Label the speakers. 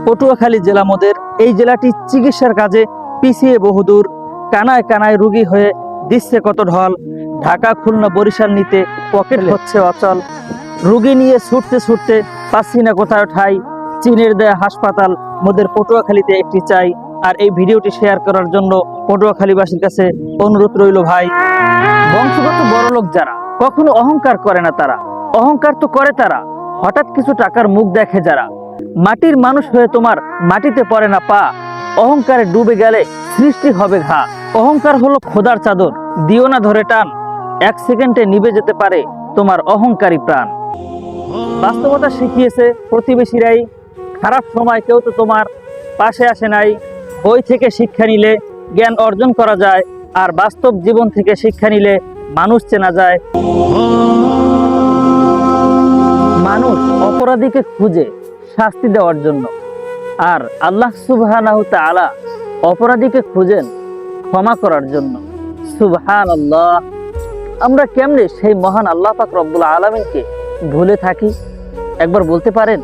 Speaker 1: পটুয়াখালী জেলা মোদের এই জেলাটি চিকিৎসার কাজে পিছিয়ে বহুদূর। কানায় কানায় রোগী হয়ে দিচ্ছে কত ঢল। ঢাকা খুলনা বরিশাল নিতে পকেট হচ্ছে অচল। রোগী নিয়ে ছুটতে ছুটতে পাচ্ছি না কোথাও ঠাই। চীনের দেয়া হাসপাতাল মোদের পটুয়াখালীতে একটি চাই। আর এই ভিডিওটি শেয়ার করার জন্য পটুয়াখালীবাসীর কাছে অনুরোধ রইল ভাই। বংশগত বড়লোক যারা, কখনো অহংকার করে না তারা। অহংকার তো করে তারা হঠাৎ কিছু টাকার মুখ দেখে যারা। মাটির মানুষ হয়ে তোমার মাটিতে পড়ে না পা। অহংকারে ডুবে গেলে সৃষ্টি হবে ঘা। অহংকার হলো খোদার চাদর, দিও না ধরে টান। 1 সেকেন্ডে নিভে যেতে পারে তোমার অহংকারী প্রাণ। বাস্তবতা শিখিয়েছে প্রতিবেশীরাই, খারাপ সময় কেউ তো তোমার পাশে আসে নাই। বই থেকে শিক্ষা নিলে জ্ঞান অর্জন করা যায়, আর বাস্তব জীবন থেকে শিক্ষা নিলে মানুষ চেনা যায়। মানুষ অপরাধীকে খুঁজে শাস্তি দেওয়ার জন্য, আর আল্লাহ সুবহানাহু তাআলা অপরাধীকে খুঁজেন ক্ষমা করার জন্য। সুবহানাল্লাহ। আমরা কেমনে সেই মহান আল্লাহ পাক রব্বুল আলামিনকে ভুলে থাকি? একবার বলতে পারেন?